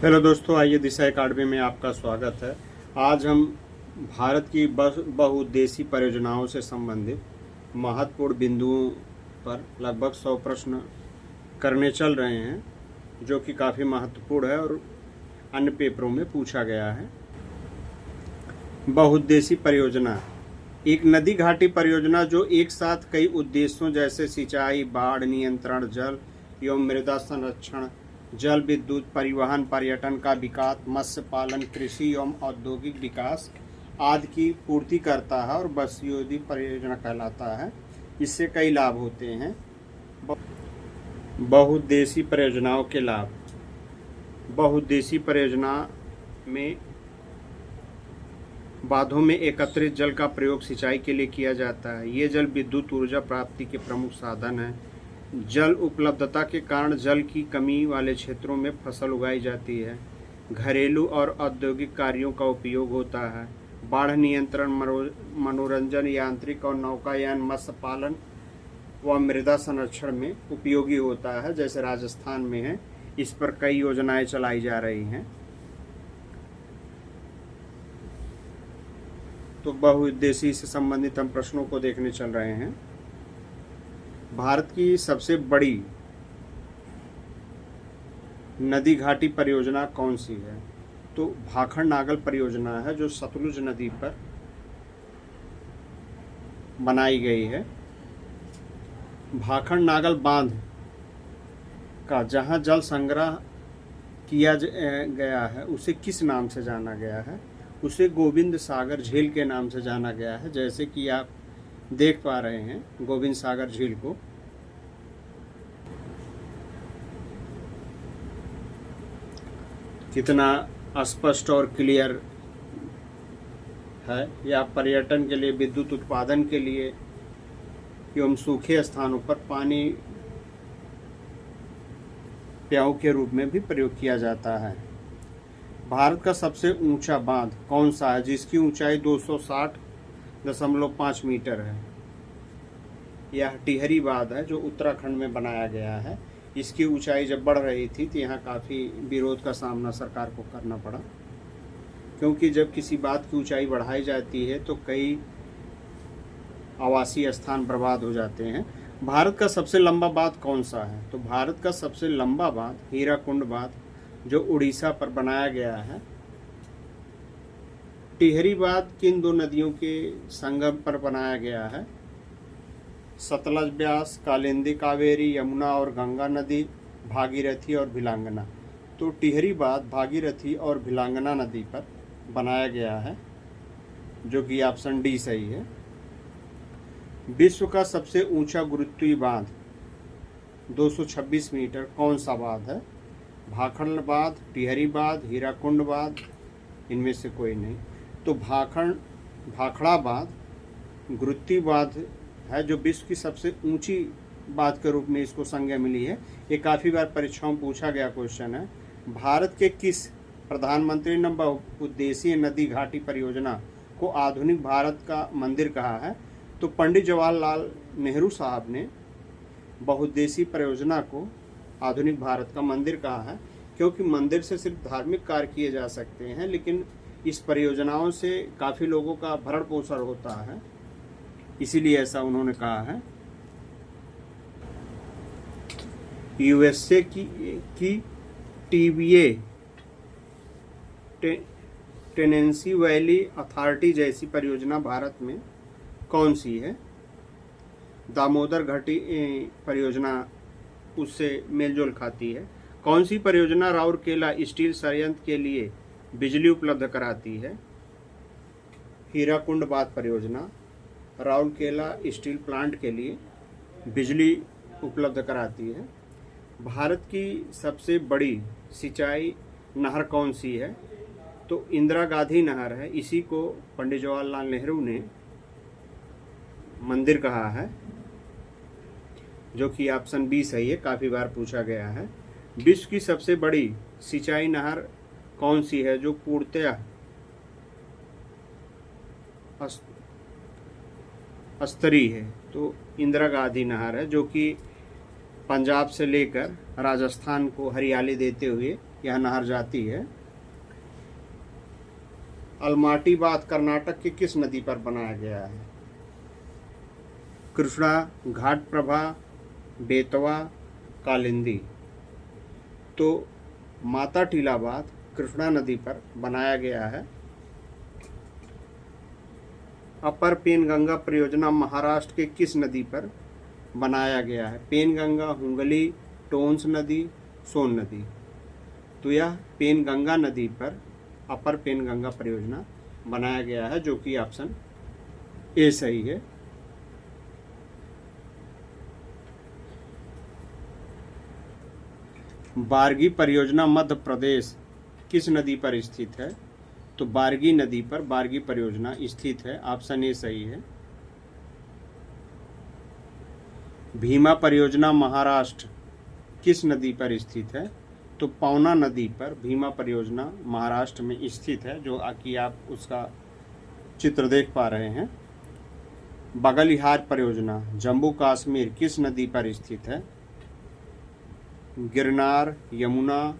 Hello दोस्तों, आइए दिशा academy में आपका स्वागत है। आज हम भारत की बहुउद्देशीय परियोजनाओं से संबंधित महत्वपूर्ण बिंदुओं पर लगभग 100 प्रश्न करने चल रहे हैं, जो कि काफ़ी महत्वपूर्ण है और अन्य पेपरों में पूछा गया है। बहुउद्देशीय परियोजना एक नदी घाटी परियोजना जो एक साथ कई उद्देश्यों जैसे सिंचाई, बाढ़ नियंत्रण, जल एवं मृदा संरक्षण, जल विद्युत, परिवहन, पर्यटन का विकास, मत्स्य पालन, कृषि एवं औद्योगिक विकास आदि की पूर्ति करता है और बहुउद्देशीय परियोजना कहलाता है। इससे कई लाभ होते हैं। बहुउद्देशीय परियोजनाओं के लाभ। बहुउद्देशीय परियोजना में बांधों में एकत्रित जल का प्रयोग सिंचाई के लिए किया जाता है। ये जल विद्युत ऊर्जा प्राप्ति के प्रमुख साधन है। जल उपलब्धता के कारण जल की कमी वाले क्षेत्रों में फसल उगाई जाती है। घरेलू और औद्योगिक कार्यों का उपयोग होता है। बाढ़ नियंत्रण, मनोरंजन, यांत्रिक और नौकायान, मत्स्य पालन व मृदा संरक्षण में उपयोगी होता है। जैसे राजस्थान में है, इस पर कई योजनाएं चलाई जा रही हैं। तो बहुउद्देशीय से संबंधित हम प्रश्नों को देखने चल रहे हैं। भारत की सबसे बड़ी नदी घाटी परियोजना कौन सी है? तो भाखड़ नागल परियोजना है, जो सतलुज नदी पर बनाई गई है। भाखड़ नागल बांध का जहां जल संग्रह किया गया है, उसे किस नाम से जाना गया है? उसे गोविंद सागर झील के नाम से जाना गया है। जैसे कि आप देख पा रहे हैं गोविंद सागर झील को। कितना स्पष्ट और क्लियर है। या पर्यटन के लिए, विद्युत उत्पादन के लिए एवं सूखे स्थानों पर पानी प्याऊ के रूप में भी प्रयोग किया जाता है। भारत का सबसे ऊंचा बांध कौन सा है, जिसकी ऊंचाई 260.5 मीटर है? यह टिहरी बांध है, जो उत्तराखंड में बनाया गया है। इसकी ऊंचाई जब बढ़ रही थी तो यहाँ काफ़ी विरोध का सामना सरकार को करना पड़ा, क्योंकि जब किसी बांध की ऊंचाई बढ़ाई जाती है तो कई आवासीय स्थान बर्बाद हो जाते हैं। भारत का सबसे लंबा बांध कौन सा है? तो भारत का सबसे लंबा बांध हीराकुंड बांध, जो उड़ीसा पर बनाया गया है। टिहरी बांध किन दो नदियों के संगम पर बनाया गया है? सतलज, ब्यास, कालिंदी, कावेरी, यमुना और गंगा नदी, भागीरथी और भिलांगना। तो टिहरी बांध भागीरथी और भिलांगना नदी पर बनाया गया है, जो कि ऑप्शन डी सही है। विश्व का सबसे ऊंचा गुरुत्वीय बांध 226 मीटर कौन सा बांध है? भाखड़ बांध, टिहरी बांध, हीराकुंड बांध, इनमें से कोई नहीं। तो भाखड़ा बांध गुरुत्वीय बांध है, जो विश्व की सबसे ऊंची बांध के रूप में इसको संज्ञा मिली है। ये काफ़ी बार परीक्षाओं में पूछा गया क्वेश्चन है। भारत के किस प्रधानमंत्री ने बहुउद्देशीय नदी घाटी परियोजना को आधुनिक भारत का मंदिर कहा है? तो पंडित जवाहरलाल नेहरू साहब ने बहुउद्देशीय परियोजना को आधुनिक भारत का मंदिर कहा है, क्योंकि मंदिर से सिर्फ धार्मिक कार्य किए जा सकते हैं, लेकिन इस परियोजनाओं से काफ़ी लोगों का भरण पोषण होता है, इसीलिए ऐसा उन्होंने कहा है। यूएसए की टीवीए टेनेंसी वैली अथॉरिटी जैसी परियोजना भारत में कौन सी है? दामोदर घाटी परियोजना उससे मेलजोल खाती है। कौन सी परियोजना राउरकेला स्टील संयंत्र के लिए बिजली उपलब्ध कराती है? हीराकुंड बांध परियोजना राउरकेला स्टील प्लांट के लिए बिजली उपलब्ध कराती है। भारत की सबसे बड़ी सिंचाई नहर कौन सी है? तो इंदिरा गांधी नहर है। इसी को पंडित जवाहरलाल नेहरू ने मंदिर कहा है, जो कि ऑप्शन बी सही है, काफ़ी बार पूछा गया है। विश्व की सबसे बड़ी सिंचाई नहर कौन सी है, जो पूर्णतः स्तरीय है? तो इंदिरा गांधी नहर है, जो कि पंजाब से लेकर राजस्थान को हरियाली देते हुए यह नहर जाती है। अलमाटी बांध कर्नाटक की किस नदी पर बनाया गया है? कृष्णा, घाटप्रभा, बेतवा, कालिंदी। तो माता टीला बांध कृष्णा नदी पर बनाया गया है। अपर पेनगंगा परियोजना महाराष्ट्र के किस नदी पर बनाया गया है? पेनगंगा, हुंगली, टोंस नदी, सोन नदी। तो यह पेनगंगा नदी पर अपर पेनगंगा परियोजना बनाया गया है, जो कि ऑप्शन ए सही है। बारगी परियोजना मध्य प्रदेश किस नदी पर स्थित है? तो बारगी नदी पर बारगी परियोजना स्थित है, ऑप्शन ए सही है। भीमा परियोजना महाराष्ट्र किस नदी पर स्थित है? तो पवना नदी पर भीमा परियोजना महाराष्ट्र में स्थित है, जो कि आप उसका चित्र देख पा रहे हैं। बगलिहार परियोजना जम्मू कश्मीर किस नदी पर स्थित है? गिरनार, यमुना,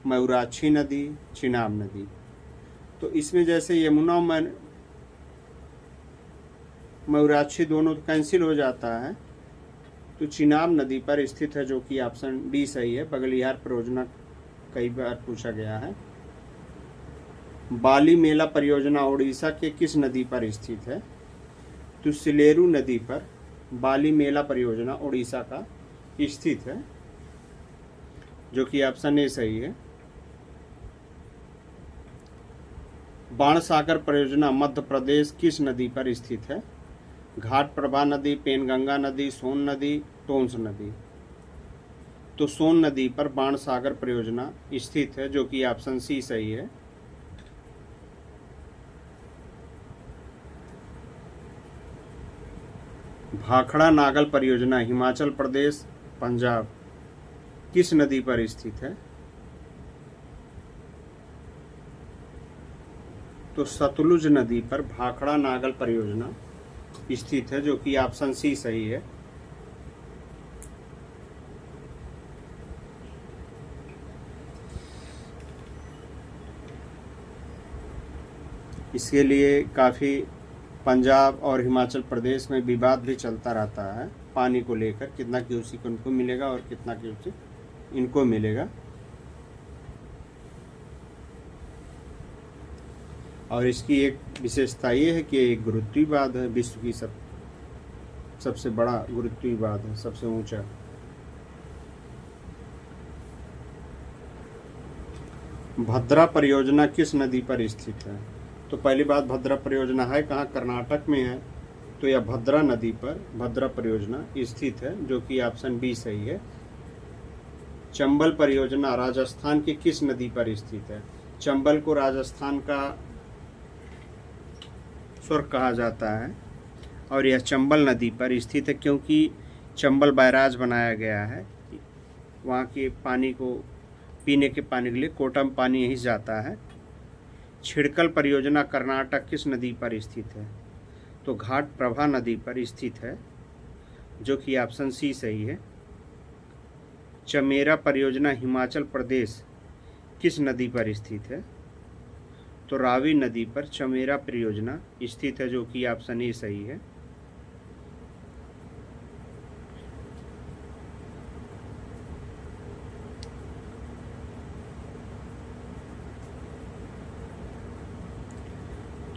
मयूराक्षी नदी, चिनाब नदी। तो इसमें जैसे यमुना मयूराक्षी दोनों कैंसिल हो जाता है, तो चिनाब नदी पर स्थित है, जो कि ऑप्शन डी सही है। बगलिहार परियोजना कई बार पूछा गया है। बाली मेला परियोजना उड़ीसा के किस नदी पर स्थित है? तो सिलेरू नदी पर बाली मेला परियोजना उड़ीसा का स्थित है, जो कि ऑप्शन ए सही है। बाणसागर परियोजना मध्य प्रदेश किस नदी पर स्थित है? घाटप्रभा नदी, पेनगंगा नदी, सोन नदी, टोंस नदी। तो सोन नदी पर बाणसागर परियोजना स्थित है, जो कि ऑप्शन सी सही है। भाखड़ा नागल परियोजना हिमाचल प्रदेश, पंजाब किस नदी पर स्थित है? तो सतलुज नदी पर भाखड़ा नागल परियोजना स्थित है, जो कि ऑप्शन सी सही है। इसके लिए काफ़ी पंजाब और हिमाचल प्रदेश में विवाद भी चलता रहता है पानी को लेकर, कितना क्यूसेक उनको मिलेगा और कितना क्यूसेक इनको मिलेगा। और इसकी एक विशेषता ये है कि एक गुरुत्वीय बांध है, विश्व की सबसे बड़ा गुरुत्वीय बांध है, सबसे ऊंचा। भद्रा परियोजना किस नदी पर स्थित है? तो पहली बात, भद्रा परियोजना है कहाँ? कर्नाटक में है। तो यह भद्रा नदी पर भद्रा परियोजना स्थित है, जो कि ऑप्शन बी सही है। चंबल परियोजना राजस्थान की किस नदी पर स्थित है? चंबल को राजस्थान का स्वर्ग कहा जाता है, और यह चंबल नदी पर स्थित है, क्योंकि चंबल बैराज बनाया गया है। वहाँ के पानी को, पीने के पानी के लिए कोटा में पानी यहीं जाता है। छिड़कल परियोजना कर्नाटक किस नदी पर स्थित है? तो घाटप्रभा नदी पर स्थित है, जो कि ऑप्शन सी सही है। चमेरा परियोजना हिमाचल प्रदेश किस नदी पर स्थित है? तो रावी नदी पर चमेरा परियोजना स्थित है, जो कि ऑप्शन ए सही है।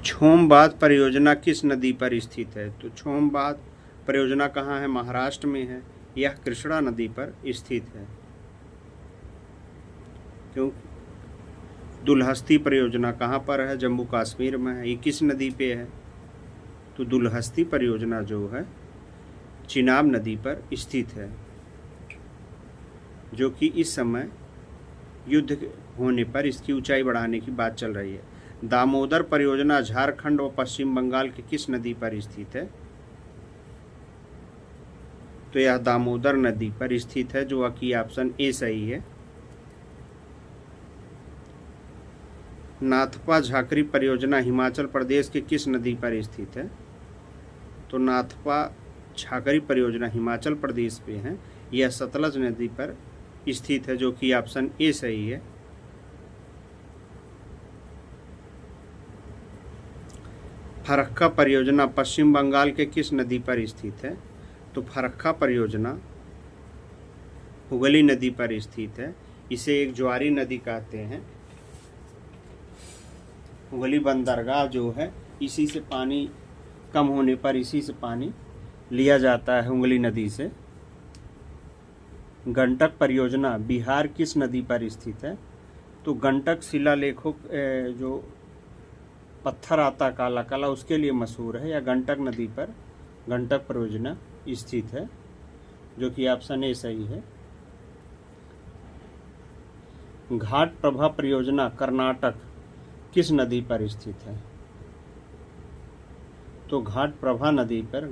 छोमबाद परियोजना किस नदी पर स्थित है? तो छोमबाद परियोजना कहाँ है? महाराष्ट्र में है। यह कृष्णा नदी पर स्थित है। क्यों? दुलहस्ती परियोजना कहाँ पर है? जम्मू कश्मीर में है। ये किस नदी पे है? तो दुलहस्ती परियोजना जो है चिनाब नदी पर स्थित है, जो कि इस समय युद्ध होने पर इसकी ऊंचाई बढ़ाने की बात चल रही है। दामोदर परियोजना झारखंड और पश्चिम बंगाल की किस नदी पर स्थित है? तो यह दामोदर नदी पर स्थित है, जो कि ऑप्शन ए सही है। नाथपा झाकरी परियोजना हिमाचल प्रदेश के किस नदी पर स्थित है? तो नाथपा झाकरी परियोजना हिमाचल प्रदेश पे है। यह सतलज नदी पर स्थित है, जो कि ऑप्शन ए सही है। फरक्का परियोजना पश्चिम बंगाल के किस नदी पर स्थित है? तो फरक्का परियोजना हुगली नदी पर स्थित है। इसे एक ज्वारी नदी कहते हैं। हुगली बंदरगाह जो है, इसी से पानी कम होने पर इसी से पानी लिया जाता है, हुगली नदी से। गंडक परियोजना बिहार किस नदी पर स्थित है? तो गंडक शिलालेखों जो पत्थर आता काला काला, उसके लिए मशहूर है। या गंडक नदी पर गंडक परियोजना स्थित है, जो कि ऑप्शन ए सही है। घाट प्रभा परियोजना कर्नाटक किस नदी पर स्थित है? तो घाट प्रभा नदी पर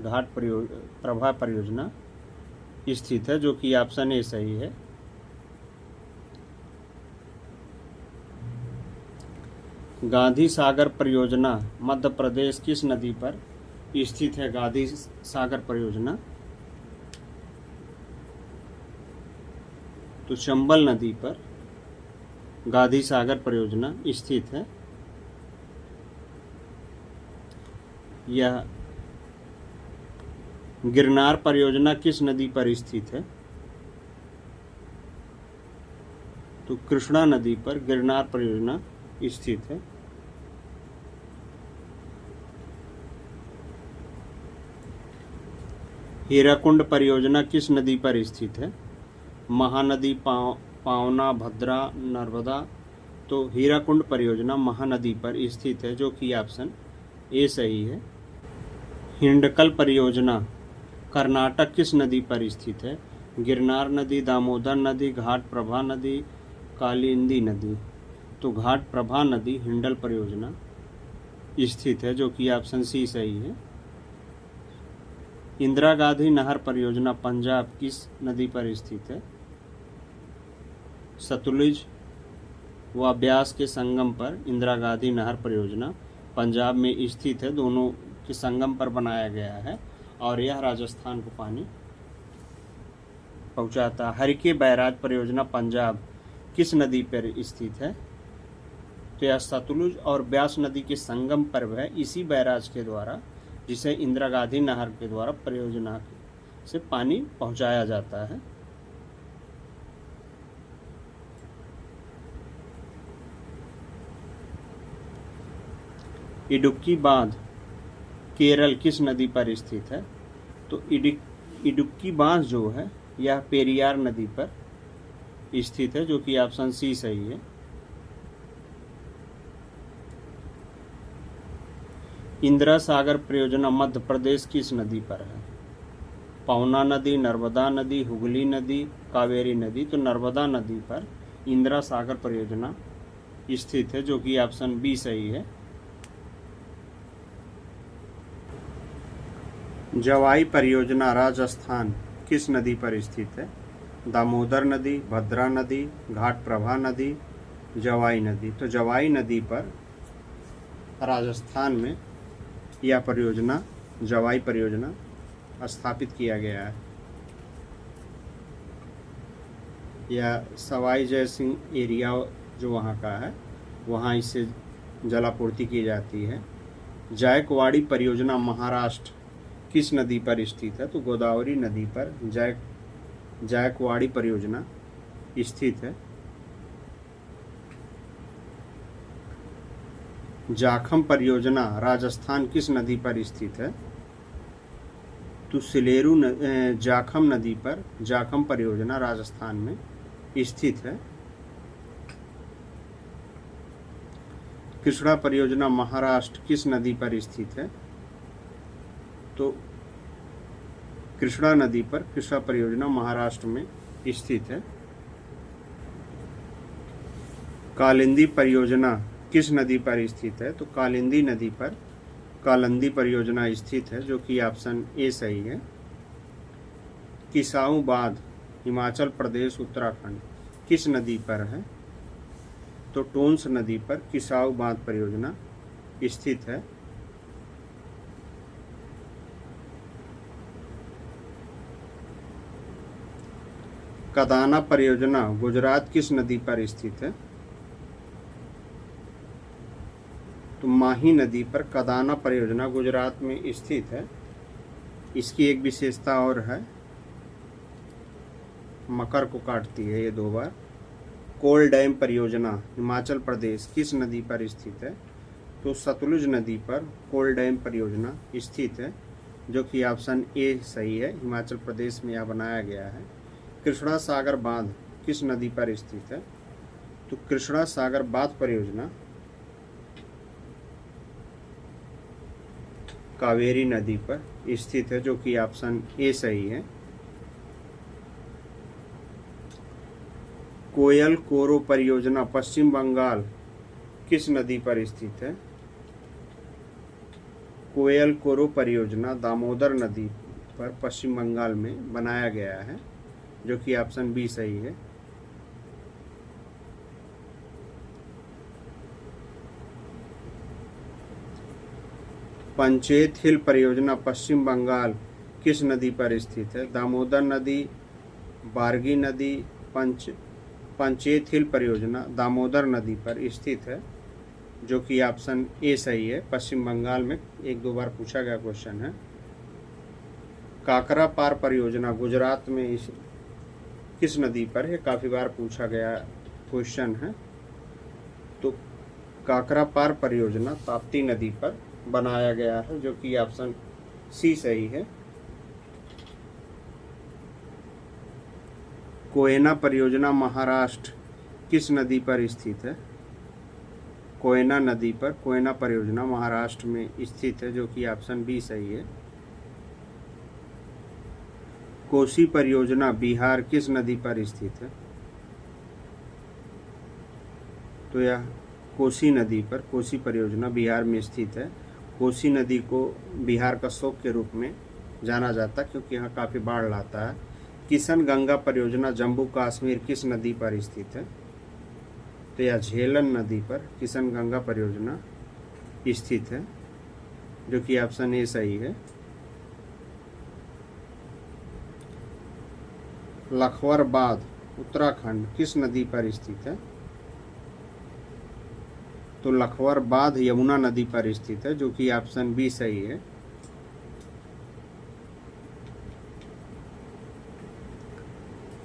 प्रभा परियोजना स्थित है, जो कि ऑप्शन ए सही है। गांधी सागर परियोजना मध्य प्रदेश किस नदी पर स्थित है? गांधी सागर परियोजना तो चंबल नदी पर गांधी सागर परियोजना स्थित है। यह गिरनार परियोजना किस नदी पर स्थित है? तो कृष्णा नदी पर गिरनार परियोजना स्थित है। हीराकुंड परियोजना किस नदी पर स्थित है? महानदी, पावना, भद्रा, नर्मदा। तो हीराकुंड परियोजना महानदी पर स्थित है, जो कि ऑप्शन ए सही है। हिंडकल परियोजना कर्नाटक किस नदी पर स्थित है? गिरनार नदी, दामोदर नदी, घाट प्रभा नदी, कालिंदी नदी। तो घाट प्रभा नदी हिंडल परियोजना स्थित है, जो कि ऑप्शन सी सही है। इंदिरा गांधी नहर परियोजना पंजाब किस नदी पर स्थित है? सतलुज व ब्यास के संगम पर इंदिरा गांधी नहर परियोजना पंजाब में स्थित है। दोनों के संगम पर बनाया गया है और यह राजस्थान को पानी पहुंचाता है। हरिके बैराज परियोजना पंजाब किस नदी पर स्थित है? तो यह सतलुज और ब्यास नदी के संगम पर है। इसी बैराज के द्वारा, जिसे इंदिरा गांधी नहर के द्वारा परियोजना से पानी पहुंचाया जाता है। इडुक्की बांध केरल किस नदी पर स्थित है? तो इडुक्की बांध जो है, यह पेरियार नदी पर स्थित है, जो कि ऑप्शन सी सही है। इंदिरा सागर परियोजना मध्य प्रदेश किस नदी पर है? पवना नदी, नर्मदा नदी, हुगली नदी, कावेरी नदी। तो नर्मदा नदी पर इंदिरा सागर परियोजना स्थित है, जो कि ऑप्शन बी सही है। जवाई परियोजना राजस्थान किस नदी पर स्थित है? दामोदर नदी, भद्रा नदी, घाट प्रभा नदी, जवाई नदी। तो जवाई नदी पर राजस्थान में यह परियोजना जवाई परियोजना स्थापित किया गया है। यह सवाई जय सिंह एरिया जो वहाँ का है, वहाँ इससे जलापूर्ति की जाती है। जायकवाड़ी परियोजना महाराष्ट्र किस नदी पर स्थित है? तो गोदावरी नदी पर जायकवाड़ी परियोजना स्थित है। जाखम परियोजना राजस्थान किस नदी पर स्थित है? तो जाखम नदी पर जाखम परियोजना राजस्थान में स्थित है। कृष्णा परियोजना महाराष्ट्र किस नदी पर स्थित है? तो कृष्णा नदी पर कृष्णा परियोजना महाराष्ट्र में स्थित है। कालिंदी परियोजना किस नदी पर स्थित है? तो कालिंदी नदी पर कालिंदी परियोजना स्थित है, जो कि ऑप्शन ए सही है। किसाऊ बांध हिमाचल प्रदेश उत्तराखंड किस नदी पर है? तो टोंस नदी पर किसाऊ बांध परियोजना स्थित है। कदाना परियोजना गुजरात किस नदी पर स्थित है? तो माही नदी पर कदाना परियोजना गुजरात में स्थित है। इसकी एक विशेषता और है, मकर को काटती है ये 2 बार। कोल डैम परियोजना हिमाचल प्रदेश किस नदी पर स्थित है? तो सतलुज नदी पर कोल डैम परियोजना स्थित है, जो कि ऑप्शन ए सही है। हिमाचल प्रदेश में यह बनाया गया है। कृष्णा सागर बांध किस नदी पर स्थित है? तो कृष्णा सागर बांध परियोजना कावेरी नदी पर स्थित है, जो कि ऑप्शन ए सही है। कोयल कोरो परियोजना पश्चिम बंगाल किस नदी पर स्थित है? कोयल कोरो परियोजना दामोदर नदी पर पश्चिम बंगाल में बनाया गया है, जो कि ऑप्शन बी सही है। पंचेत हिल परियोजना पश्चिम बंगाल किस नदी पर स्थित है? दामोदर नदी, बारगी नदी। पंचेत हिल परियोजना दामोदर नदी पर स्थित है, जो कि ऑप्शन ए सही है। पश्चिम बंगाल में 1-2 बार पूछा गया क्वेश्चन है। काकरा पार परियोजना गुजरात में किस नदी पर है? काफ़ी बार पूछा गया क्वेश्चन है। तो काकरा पार परियोजना ताप्ती नदी पर बनाया गया है, जो कि ऑप्शन सी सही है। कोयना परियोजना महाराष्ट्र किस नदी पर स्थित है? कोयना नदी पर कोयना परियोजना महाराष्ट्र में स्थित है, जो कि ऑप्शन बी सही है। कोसी परियोजना बिहार किस नदी पर स्थित है? तो यह कोसी नदी पर कोसी परियोजना बिहार में स्थित है। कोसी नदी को बिहार का शोक के रूप में जाना जाता है, क्योंकि यहाँ काफ़ी बाढ़ लाता है। किशन गंगा परियोजना जम्मू कश्मीर किस नदी पर स्थित है? तो यह झेलम नदी पर किशन गंगा परियोजना स्थित है, जो कि ऑप्शन ए सही है। लखवर बांध उत्तराखंड किस नदी पर स्थित है? तो लखवर बांध यमुना नदी पर स्थित है, जो कि ऑप्शन बी सही है।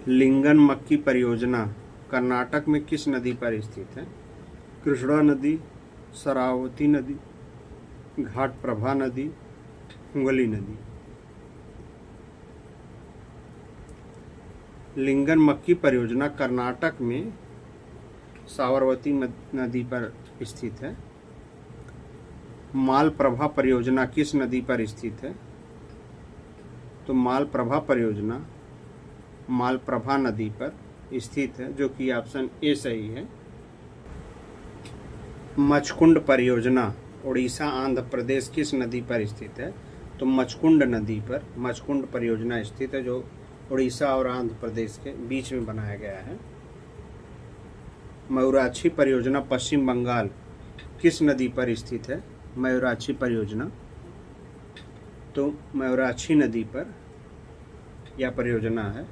लिंगन मक्की परियोजना कर्नाटक में किस नदी पर स्थित है? कृष्णा नदी, शरावती नदी, घाटप्रभा नदी, हुगली नदी। लिंगन मक्की परियोजना कर्नाटक में साबरमती नदी पर स्थित है। मालप्रभा परियोजना किस नदी पर स्थित है? तो मालप्रभा परियोजना मालप्रभा नदी पर स्थित है, जो कि ऑप्शन ए सही है। मचकुंड परियोजना उड़ीसा आंध्र प्रदेश किस नदी पर स्थित है? तो मचकुंड नदी पर मचकुंड परियोजना स्थित है, जो उड़ीसा और आंध्र प्रदेश के बीच में बनाया गया है। मयूराक्षी परियोजना पश्चिम बंगाल किस नदी पर स्थित है? मयूराक्षी परियोजना, तो मयूराक्षी नदी पर यह परियोजना है।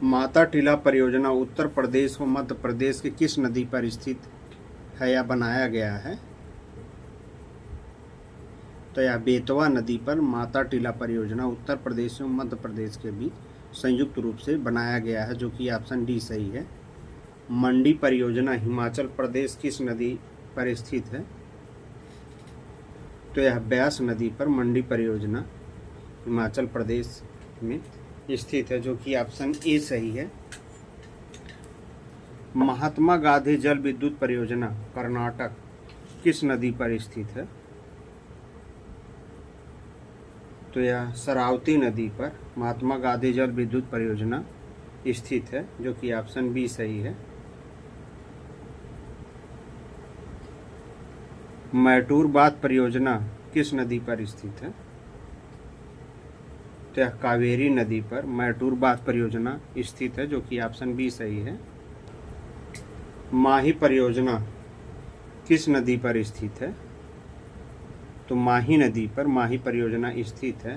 माता टीला परियोजना उत्तर प्रदेश व मध्य प्रदेश के किस नदी पर स्थित है या बनाया गया है? तो यह बेतवा नदी पर माता टीला परियोजना उत्तर प्रदेश और मध्य प्रदेश के बीच संयुक्त रूप से बनाया गया है, जो कि ऑप्शन डी सही है। मंडी परियोजना हिमाचल प्रदेश किस नदी पर स्थित है? तो यह ब्यास नदी पर मंडी परियोजना हिमाचल प्रदेश में स्थित है, जो कि ऑप्शन ए सही है। महात्मा गांधी जल विद्युत परियोजना कर्नाटक किस नदी पर स्थित है? तो यह शरावती नदी पर महात्मा गांधी जल विद्युत परियोजना स्थित है, जो कि ऑप्शन बी सही है। मैटूर बांध परियोजना किस नदी पर स्थित है? तो यह कावेरी नदी पर मैटूर बांध परियोजना स्थित है, जो कि ऑप्शन बी सही है। माही परियोजना किस नदी पर स्थित है? तो माही नदी पर माही परियोजना स्थित है।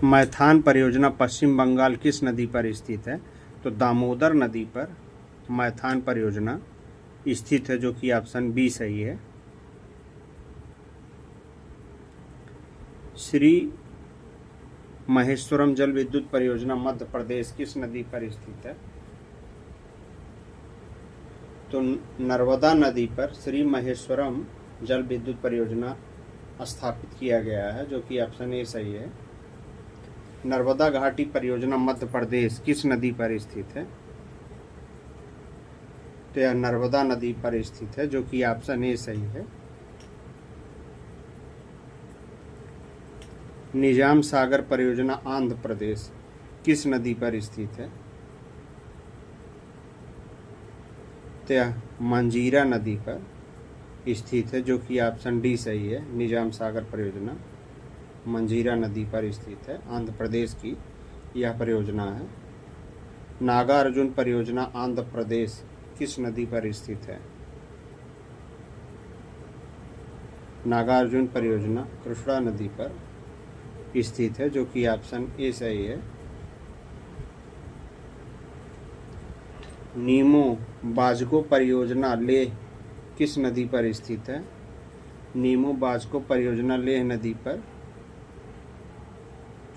मैथान परियोजना पश्चिम बंगाल किस नदी पर स्थित है? तो दामोदर नदी पर मैथान परियोजना स्थित है, जो कि ऑप्शन बी सही है। श्री महेश्वरम जल विद्युत परियोजना मध्य प्रदेश किस नदी पर स्थित है? तो नर्मदा नदी पर श्री महेश्वरम जल विद्युत परियोजना स्थापित किया गया है, जो कि ऑप्शन ए सही है। नर्मदा घाटी परियोजना मध्य प्रदेश किस नदी पर स्थित है? तो यह नर्मदा नदी पर स्थित है, जो कि ऑप्शन ए सही है। निजाम सागर परियोजना आंध्र प्रदेश किस नदी पर स्थित है? तो यह मंजीरा नदी पर स्थित है, जो कि ऑप्शन डी सही है। निजाम सागर परियोजना मंजीरा नदी पर स्थित है, आंध्र प्रदेश की यह परियोजना है। नागार्जुन परियोजना आंध्र प्रदेश किस नदी पर स्थित है? नागार्जुन परियोजना कृष्णा नदी पर स्थित है, जो कि ऑप्शन ए सही है। नीमो बाजगो परियोजना लेह किस नदी पर स्थित है? नीमो बाजगो परियोजना लेह नदी पर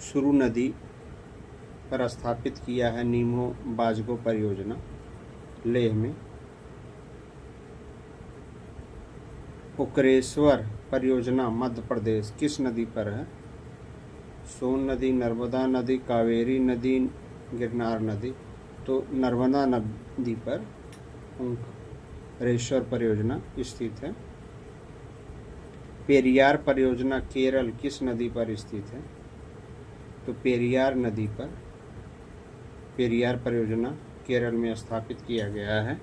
सुरु नदी पर स्थापित किया है। नीमो बाजगो परियोजना लेह में। उकरेश्वर परियोजना मध्य प्रदेश किस नदी पर है? सोन नदी, नर्मदा नदी, कावेरी नदी, गिरनार नदी। तो नर्मदा नदी पर उकरेश्वर परियोजना स्थित है। पेरियार परियोजना केरल किस नदी पर स्थित है? तो पेरियार नदी पर पेरियार परियोजना केरल में स्थापित किया गया है।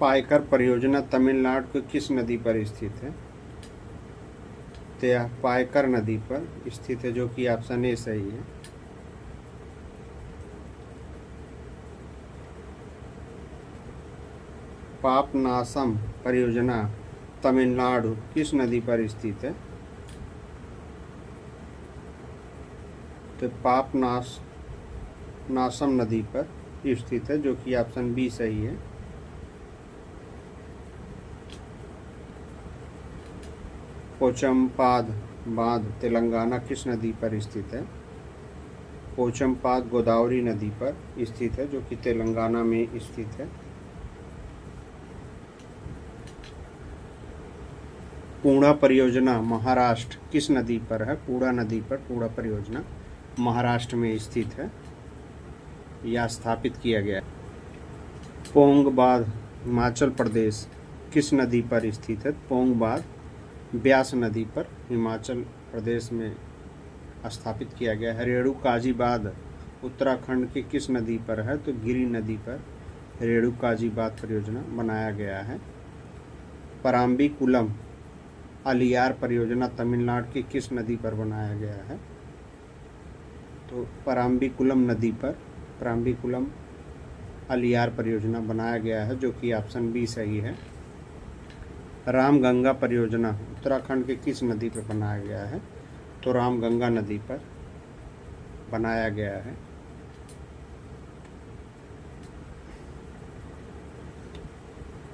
पायकर परियोजना तमिलनाडु की किस नदी पर स्थित है? तो यह पायकर नदी पर स्थित है, जो कि ऑप्शन ए सही है। पापनासम परियोजना तमिलनाडु किस नदी पर स्थित है? तो पापनासम नदी पर स्थित है, जो कि ऑप्शन बी सही है। पोचमपाद बांध तेलंगाना किस नदी पर स्थित है? पोचमपाद गोदावरी नदी पर स्थित है, जो कि तेलंगाना में स्थित है। पूर्णा परियोजना महाराष्ट्र किस नदी पर है? पूर्णा नदी पर पूर्णा परियोजना महाराष्ट्र में स्थित है, यह स्थापित किया गया है। पोंग बांध हिमाचल प्रदेश किस नदी पर स्थित है? पोंग बांध ब्यास नदी पर हिमाचल प्रदेश में स्थापित किया गया है। रेणुकाजी बांध उत्तराखंड के किस नदी पर है? तो गिरी नदी पर रेणुकाजी बांध परियोजना बनाया गया है। पराम्बीकुलम अलियार परियोजना तमिलनाडु की किस नदी पर बनाया गया है? तो पराम्बीकुलम नदी पर पराम्बीकुलम अलियार परियोजना बनाया गया है, जो कि ऑप्शन बी सही है। रामगंगा परियोजना उत्तराखंड के किस नदी पर बनाया गया है? तो रामगंगा नदी पर बनाया गया है।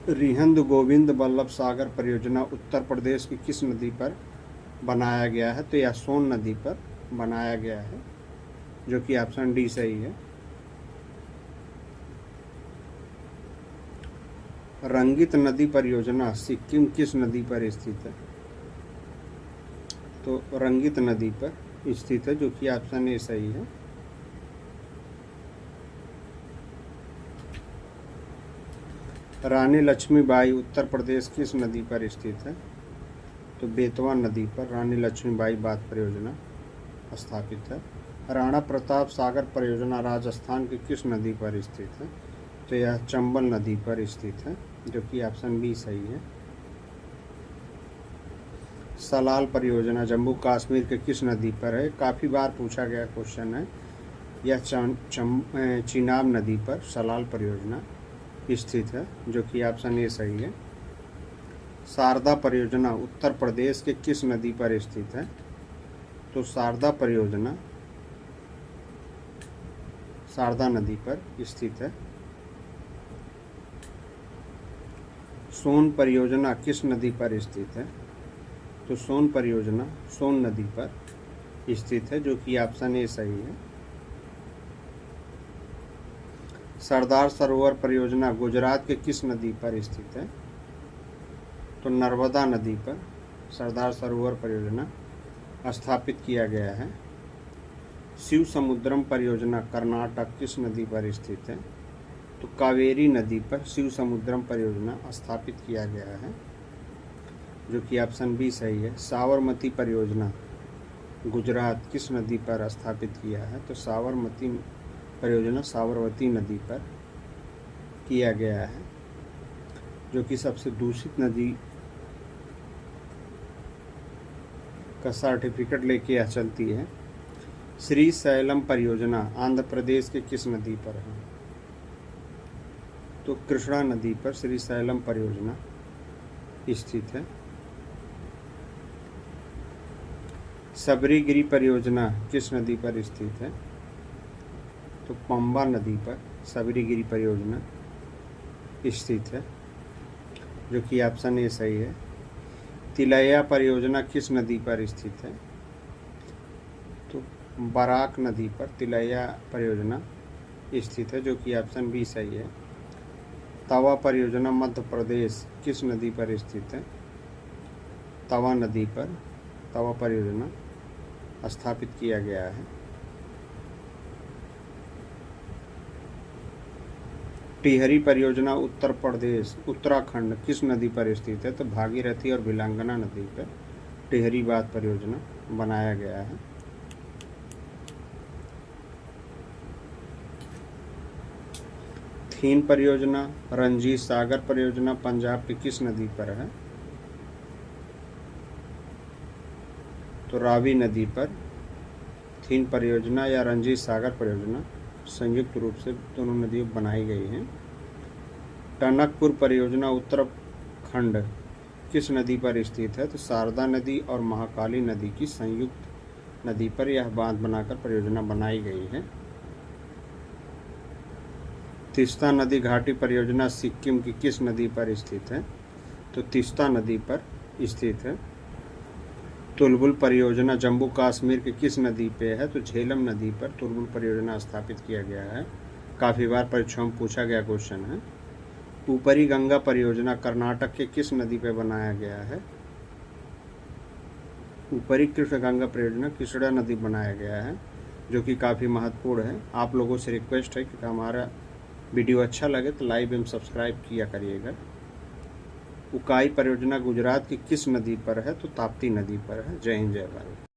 रिहंद गोविंद बल्लभ सागर परियोजना उत्तर प्रदेश की किस नदी पर बनाया गया है? तो यह सोन नदी पर बनाया गया है, जो कि ऑप्शन डी सही है। रंगित नदी परियोजना सिक्किम किस नदी पर स्थित है? तो रंगित नदी पर स्थित है, जो कि ऑप्शन ए सही है। रानी लक्ष्मीबाई उत्तर प्रदेश किस नदी पर स्थित है? तो बेतवा नदी पर रानी लक्ष्मीबाई बांध परियोजना स्थापित है। राणा प्रताप सागर परियोजना राजस्थान की किस नदी पर स्थित है? तो यह चंबल नदी पर स्थित है, जो कि ऑप्शन बी सही है। सलाल परियोजना जम्मू कश्मीर के किस नदी पर है? काफ़ी बार पूछा गया क्वेश्चन है। यह चिनाब नदी पर सलाल परियोजना स्थित है, जो कि ऑप्शन ए सही है। शारदा परियोजना उत्तर प्रदेश के किस नदी पर स्थित है? तो शारदा परियोजना शारदा नदी पर स्थित है। सोन परियोजना किस नदी पर स्थित है? तो सोन परियोजना सोन नदी पर स्थित है, जो कि ऑप्शन ए सही है। सरदार सरोवर परियोजना गुजरात के किस नदी पर स्थित है? तो नर्मदा नदी पर सरदार सरोवर परियोजना स्थापित किया गया है। शिव समुद्रम परियोजना कर्नाटक किस नदी पर स्थित है? तो कावेरी नदी पर शिव समुद्रम परियोजना स्थापित किया गया है, जो कि ऑप्शन बी सही है। साबरमती परियोजना गुजरात किस नदी पर स्थापित किया है? तो साबरमती परियोजना साबरमती नदी पर किया गया है, जो कि सबसे दूषित नदी का सर्टिफिकेट लेके चलती है। श्री सैलम परियोजना आंध्र प्रदेश के किस नदी पर है? तो कृष्णा नदी पर श्री सैलम परियोजना स्थित है। सबरीगिरी परियोजना किस नदी पर स्थित है? तो पंबा नदी पर सबरीगिरी परियोजना स्थित है, जो कि ऑप्शन ए सही है। तिलैया परियोजना किस नदी पर स्थित है? तो बराक नदी पर तिलैया परियोजना स्थित है, जो कि ऑप्शन बी सही है। तवा परियोजना मध्य प्रदेश किस नदी पर स्थित है? तवा नदी पर तवा परियोजना स्थापित किया गया है। टिहरी परियोजना उत्तर प्रदेश उत्तराखंड किस नदी पर स्थित है? तो भागीरथी और भिलांगना नदी पर टिहरी बांध परियोजना बनाया गया है। थीन परियोजना रंजीत सागर परियोजना पंजाब की किस नदी पर है? तो रावी नदी पर थीन परियोजना या रंजीत सागर परियोजना संयुक्त रूप से दोनों नदियों बनाई गई हैं। टनकपुर परियोजना उत्तराखंड किस नदी पर स्थित है? तो शारदा नदी और महाकाली नदी की संयुक्त नदी पर यह बांध बनाकर परियोजना बनाई गई है। तीस्ता नदी घाटी परियोजना सिक्किम की किस नदी पर स्थित है? तो तीस्ता नदी पर स्थित है। तुलबुल परियोजना जम्मू कश्मीर के किस नदी पे है? तो झेलम नदी पर तुलबुल परियोजना स्थापित किया गया है। काफ़ी बार परीक्षाओं में पूछा गया क्वेश्चन है। ऊपरी गंगा परियोजना कर्नाटक के किस नदी पे बनाया गया है? ऊपरी कृष्ण गंगा परियोजना कृष्णा नदी बनाया गया है, जो कि काफ़ी महत्वपूर्ण है। आप लोगों से रिक्वेस्ट है कि हमारा वीडियो अच्छा लगे तो लाइक एवं सब्सक्राइब किया करिएगा। उकाई परियोजना गुजरात की किस नदी पर है? तो ताप्ती नदी पर है। जय हिंद जय भारत।